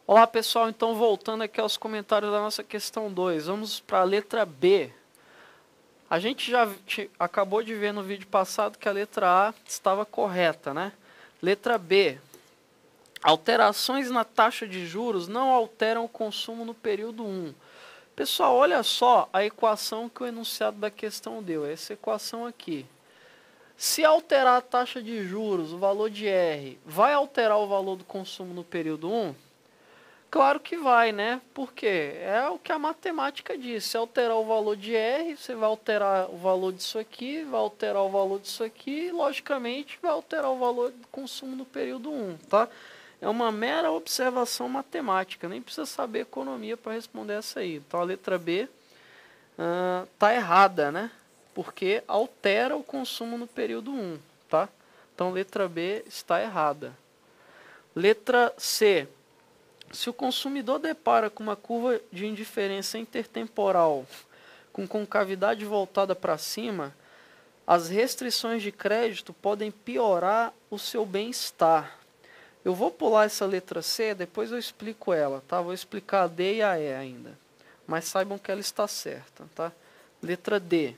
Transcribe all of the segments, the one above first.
Olá pessoal, então voltando aqui aos comentários da nossa questão 2, vamos para a letra B. A gente já acabou de ver no vídeo passado que a letra A estava correta, né? Letra B. Alterações na taxa de juros não alteram o consumo no período 1. Pessoal, olha só a equação que o enunciado da questão deu, essa equação aqui. Se alterar a taxa de juros, o valor de R, vai alterar o valor do consumo no período 1? Claro que vai, né? Porque é o que a matemática diz. Se alterar o valor de R, você vai alterar o valor disso aqui, vai alterar o valor disso aqui, e logicamente vai alterar o valor do consumo no período 1, tá? É uma mera observação matemática, nem precisa saber economia para responder essa aí. Então a letra B tá errada, né? Porque altera o consumo no período 1, tá? Então letra B está errada. Letra C. Se o consumidor depara com uma curva de indiferença intertemporal com concavidade voltada para cima, as restrições de crédito podem piorar o seu bem-estar. Eu vou pular essa letra C, depois eu explico ela, tá? Vou explicar a D e a E ainda, mas saibam que ela está certa, tá? Letra D.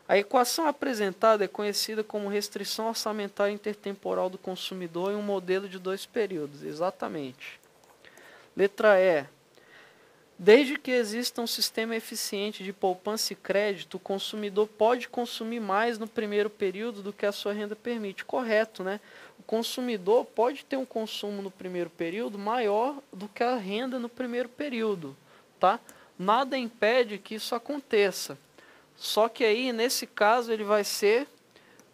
A equação apresentada é conhecida como restrição orçamentária intertemporal do consumidor em um modelo de 2 períodos, exatamente. Letra E. Desde que exista um sistema eficiente de poupança e crédito, o consumidor pode consumir mais no primeiro período do que a sua renda permite. Correto, né? O consumidor pode ter um consumo no primeiro período maior do que a renda no primeiro período, tá? Nada impede que isso aconteça. Só que aí, nesse caso, ele vai ser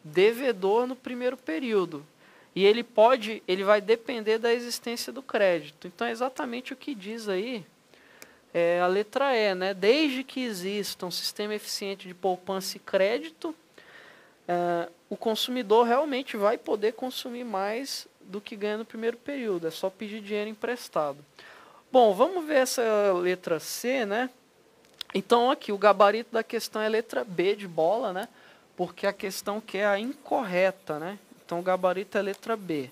devedor no primeiro período. E ele vai depender da existência do crédito. Então é exatamente o que diz aí a letra E, né? Desde que exista um sistema eficiente de poupança e crédito, o consumidor realmente vai poder consumir mais do que ganha no primeiro período. É só pedir dinheiro emprestado. Bom, vamos ver essa letra C, né? Então aqui o gabarito da questão é letra B de bola, né? Porque a questão que é a incorreta, né? Então o gabarito é letra B,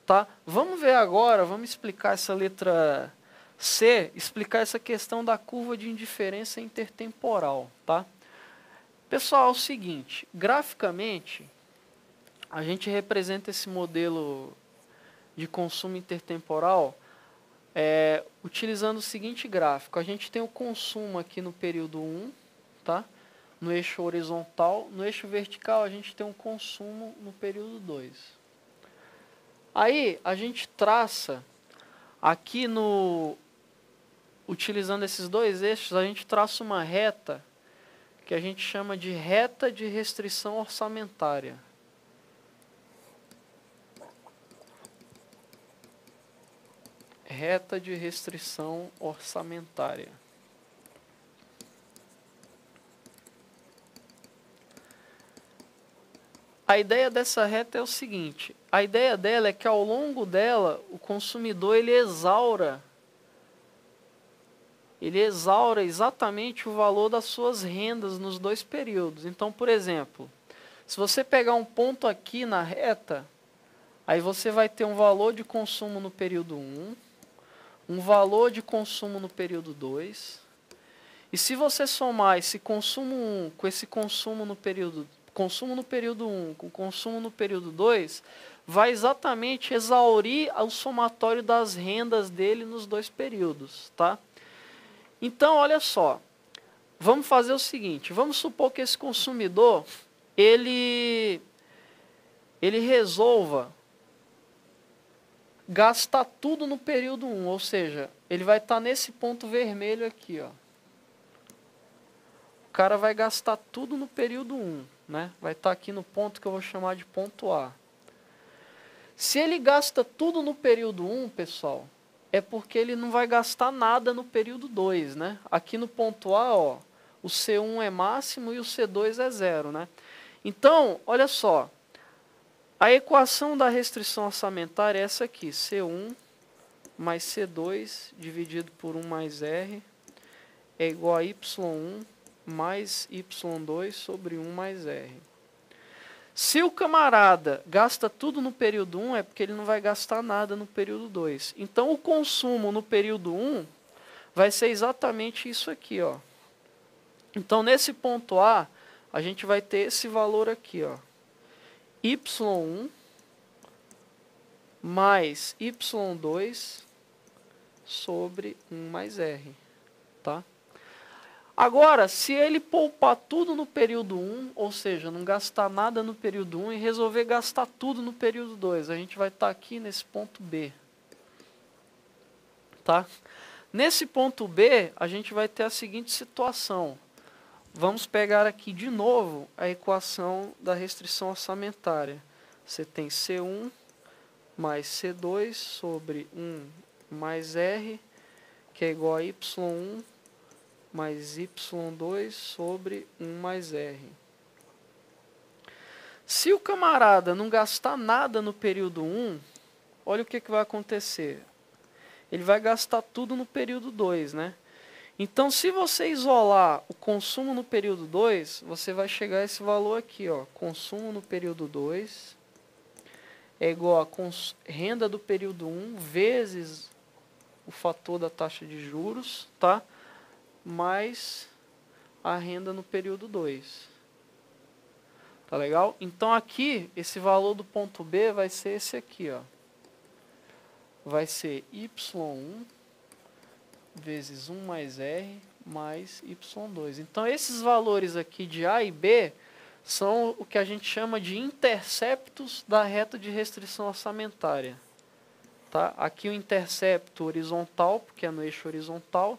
tá? Vamos ver agora, vamos explicar essa letra C, explicar essa questão da curva de indiferença intertemporal, tá? Pessoal, é o seguinte, graficamente, a gente representa esse modelo de consumo intertemporal utilizando o seguinte gráfico. A gente tem o consumo aqui no período 1, tá? No eixo horizontal. No eixo vertical, a gente tem um consumo no período 2. Aí, a gente traça aqui utilizando esses dois eixos, a gente traça uma reta que a gente chama de reta de restrição orçamentária. Reta de restrição orçamentária. A ideia dessa reta é o seguinte, a ideia dela é que ao longo dela, o consumidor ele exaura exatamente o valor das suas rendas nos 2 períodos. Então, por exemplo, se você pegar um ponto aqui na reta, aí você vai ter um valor de consumo no período 1, um valor de consumo no período 2, e se você somar esse consumo 1 com esse consumo no período 1 com consumo no período 2, vai exatamente exaurir o somatório das rendas dele nos 2 períodos, tá? Então, olha só, vamos fazer o seguinte, vamos supor que esse consumidor, ele resolva gastar tudo no período 1, ou seja, ele vai estar nesse ponto vermelho aqui, ó. O cara vai gastar tudo no período 1, né? Vai estar aqui no ponto que eu vou chamar de ponto A. Se ele gasta tudo no período 1, pessoal, é porque ele não vai gastar nada no período 2, né? Aqui no ponto A, ó, o C1 é máximo e o C2 é zero, né? Então, olha só, a equação da restrição orçamentária é essa aqui, C1 mais C2 dividido por 1 mais R é igual a Y1 mais Y2 sobre 1 mais R. Se o camarada gasta tudo no período 1, é porque ele não vai gastar nada no período 2. Então, o consumo no período 1 vai ser exatamente isso aqui, ó. Então, nesse ponto A, a gente vai ter esse valor aqui, ó. Y1 mais Y2 sobre 1 mais R, tá? Agora, se ele poupar tudo no período 1, ou seja, não gastar nada no período 1 e resolver gastar tudo no período 2, a gente vai estar aqui nesse ponto B. Tá? Nesse ponto B, a gente vai ter a seguinte situação. Vamos pegar aqui de novo a equação da restrição orçamentária. Você tem C1 mais C2 sobre 1 mais R, que é igual a Y1 mais Y2 sobre 1 mais R. Se o camarada não gastar nada no período 1, olha o que vai acontecer. Ele vai gastar tudo no período 2, né? Então, se você isolar o consumo no período 2, você vai chegar a esse valor aqui, ó. Consumo no período 2 é igual a renda do período 1 vezes o fator da taxa de juros, tá? Mais a renda no período 2. Tá legal? Então aqui, esse valor do ponto B vai ser esse aqui, ó. Vai ser Y1 vezes 1 mais R mais Y2. Então esses valores aqui de A e B são o que a gente chama de interceptos da reta de restrição orçamentária. Tá? Aqui o intercepto horizontal, porque é no eixo horizontal,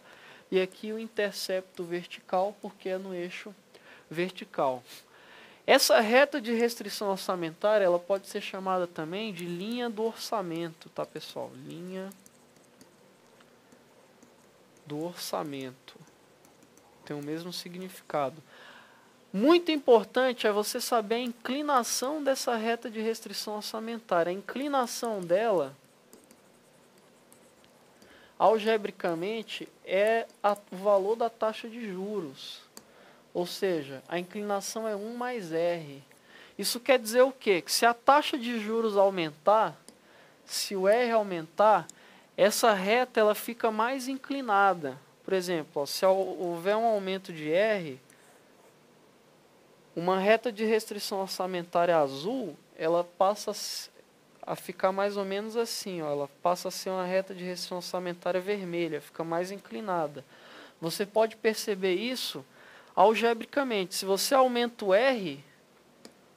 e aqui o intercepto vertical, porque é no eixo vertical. Essa reta de restrição orçamentária, ela pode ser chamada também de linha do orçamento, tá, pessoal? Linha do orçamento. Tem o mesmo significado. Muito importante é você saber a inclinação dessa reta de restrição orçamentária. A inclinação dela, algebricamente, é o valor da taxa de juros. Ou seja, a inclinação é 1 mais R. Isso quer dizer o quê? Que se a taxa de juros aumentar, se o R aumentar, essa reta ela fica mais inclinada. Por exemplo, ó, se houver um aumento de R, uma reta de restrição orçamentária azul, ela passa a ficar mais ou menos assim, ó, ela passa a ser uma reta de restrição orçamentária vermelha, fica mais inclinada. Você pode perceber isso algebricamente. Se você aumenta o R,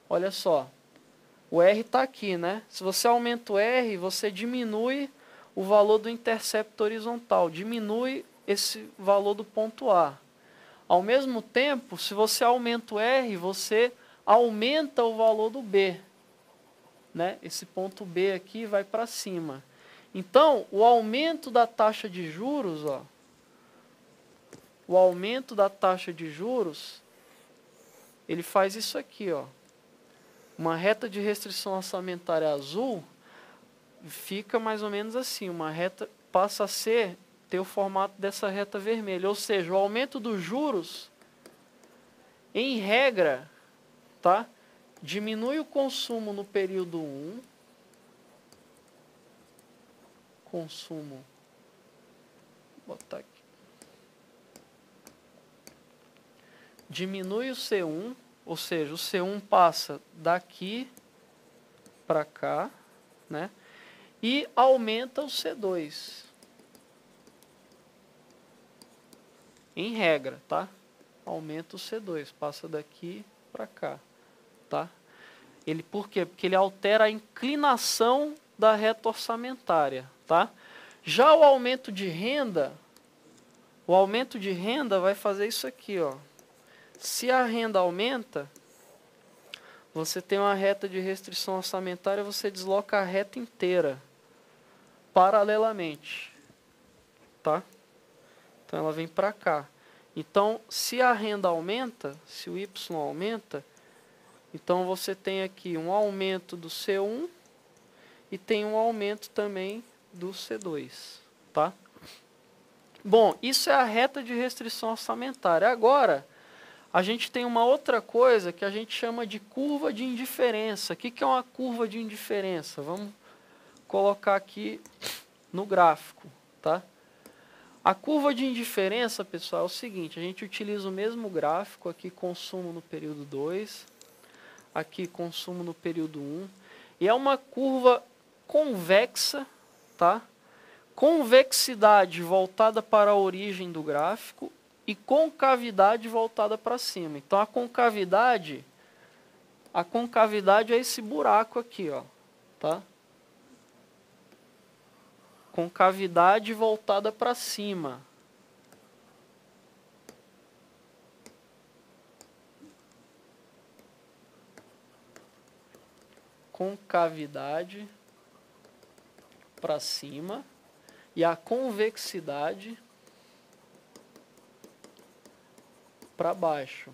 olha só, o R está aqui, né? Se você aumenta o R, você diminui o valor do intercepto horizontal, diminui esse valor do ponto A. Ao mesmo tempo, se você aumenta o R, você aumenta o valor do B. Né? Esse ponto B aqui vai para cima. Então, o aumento da taxa de juros, ó, o aumento da taxa de juros, ele faz isso aqui, ó. Uma reta de restrição orçamentária azul fica mais ou menos assim, uma reta passa a ter o formato dessa reta vermelha, ou seja, o aumento dos juros, em regra, tá? Diminui o consumo no período 1, consumo, vou botar aqui, diminui o C1, ou seja, o C1 passa daqui para cá, né? E aumenta o C2. Em regra, tá? Aumenta o C2, passa daqui para cá, tá? Por quê? Porque ele altera a inclinação da reta orçamentária, tá? Já o aumento de renda vai fazer isso aqui, ó. Se a renda aumenta, você tem uma reta de restrição orçamentária, você desloca a reta inteira, paralelamente, tá? Então ela vem para cá. Então, se a renda aumenta, se o Y aumenta, então você tem aqui um aumento do C1 e tem um aumento também do C2, tá? Bom, isso é a reta de restrição orçamentária. Agora, a gente tem uma outra coisa que a gente chama de curva de indiferença. O que é uma curva de indiferença? Vamos colocar aqui no gráfico, tá? A curva de indiferença, pessoal, é o seguinte, a gente utiliza o mesmo gráfico, aqui consumo no período 2, aqui consumo no período 1, e é uma curva convexa, tá? Convexidade voltada para a origem do gráfico e concavidade voltada para cima. Então a concavidade é esse buraco aqui, ó, tá? Concavidade voltada para cima. Concavidade para cima e a convexidade para baixo.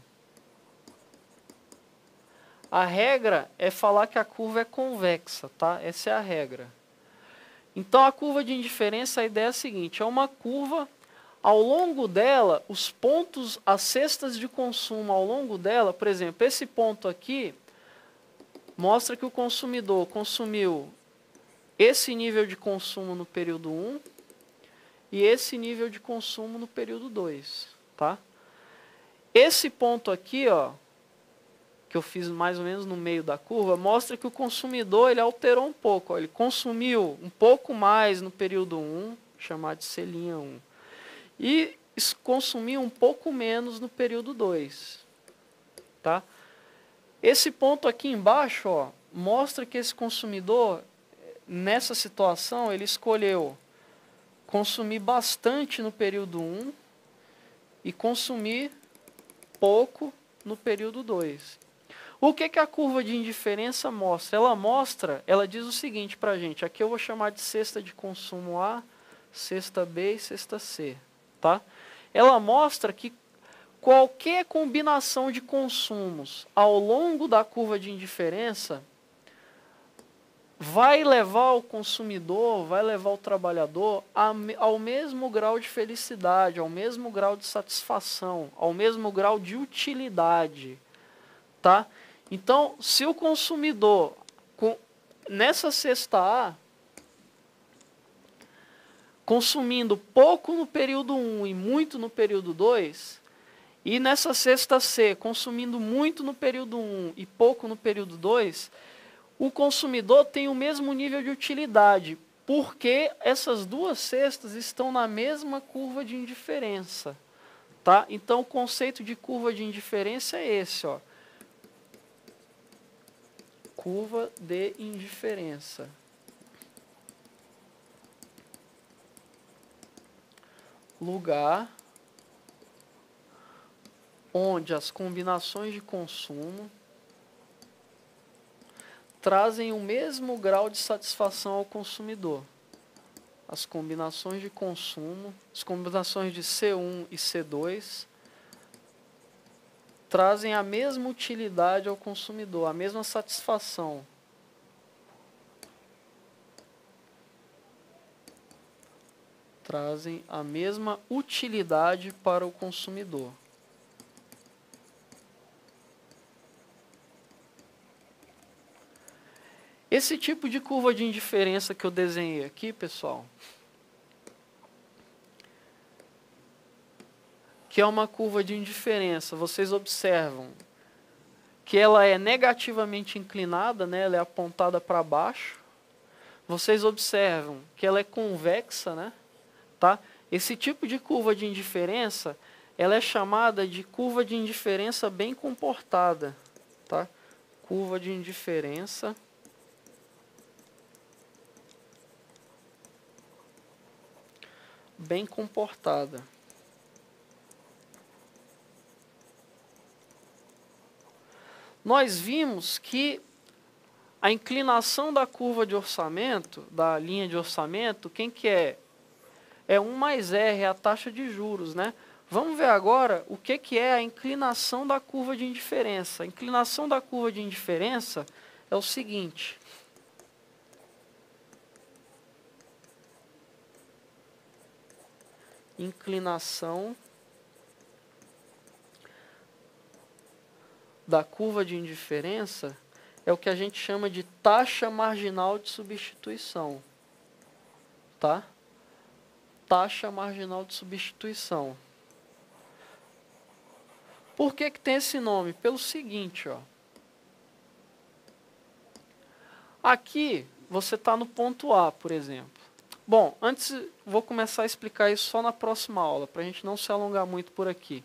A regra é falar que a curva é convexa, tá? Essa é a regra. Então a curva de indiferença, a ideia é a seguinte, é uma curva, ao longo dela, os pontos, as cestas de consumo ao longo dela, por exemplo, esse ponto aqui mostra que o consumidor consumiu esse nível de consumo no período 1 e esse nível de consumo no período 2, tá? Esse ponto aqui, ó, que eu fiz mais ou menos no meio da curva, mostra que o consumidor ele alterou um pouco. Ó, ele consumiu um pouco mais no período 1, chamado de selinha 1, e consumiu um pouco menos no período 2. Tá? Esse ponto aqui embaixo, ó, mostra que esse consumidor, nessa situação, ele escolheu consumir bastante no período 1 e consumir pouco no período 2. O que a curva de indiferença mostra? Ela diz o seguinte para a gente, aqui eu vou chamar de cesta de consumo A, cesta B e cesta C. Tá? Ela mostra que qualquer combinação de consumos ao longo da curva de indiferença vai levar o consumidor, vai levar o trabalhador ao mesmo grau de felicidade, ao mesmo grau de satisfação, ao mesmo grau de utilidade. Tá? Então, se o consumidor, nessa cesta A, consumindo pouco no período 1 e muito no período 2, e nessa cesta C, consumindo muito no período 1 e pouco no período 2, o consumidor tem o mesmo nível de utilidade, porque essas duas cestas estão na mesma curva de indiferença. Tá? Então, o conceito de curva de indiferença é esse, ó. Curva de indiferença. Lugar onde as combinações de consumo trazem o mesmo grau de satisfação ao consumidor. As combinações de consumo, as combinações de C1 e C2 trazem a mesma utilidade ao consumidor, a mesma satisfação. Trazem a mesma utilidade para o consumidor. Esse tipo de curva de indiferença que eu desenhei aqui, pessoal, que é uma curva de indiferença, vocês observam que ela é negativamente inclinada, né? Ela é apontada para baixo. Vocês observam que ela é convexa, né? Tá? Esse tipo de curva de indiferença, ela é chamada de curva de indiferença bem comportada. Tá? Curva de indiferença bem comportada. Nós vimos que a inclinação da curva de orçamento, da linha de orçamento, quem que é? É 1 mais R, é a taxa de juros, né? Vamos ver agora o que é a inclinação da curva de indiferença. A inclinação da curva de indiferença é o seguinte. Inclinação da curva de indiferença é o que a gente chama de taxa marginal de substituição. Tá? Taxa marginal de substituição. Por que que tem esse nome? Pelo seguinte, ó. Aqui você está no ponto A, por exemplo. Bom, antes vou começar a explicar isso só na próxima aula, para a gente não se alongar muito por aqui.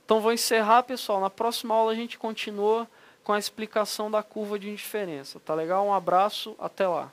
Então vou encerrar, pessoal. Na próxima aula a gente continua com a explicação da curva de indiferença. Tá legal? Um abraço, até lá.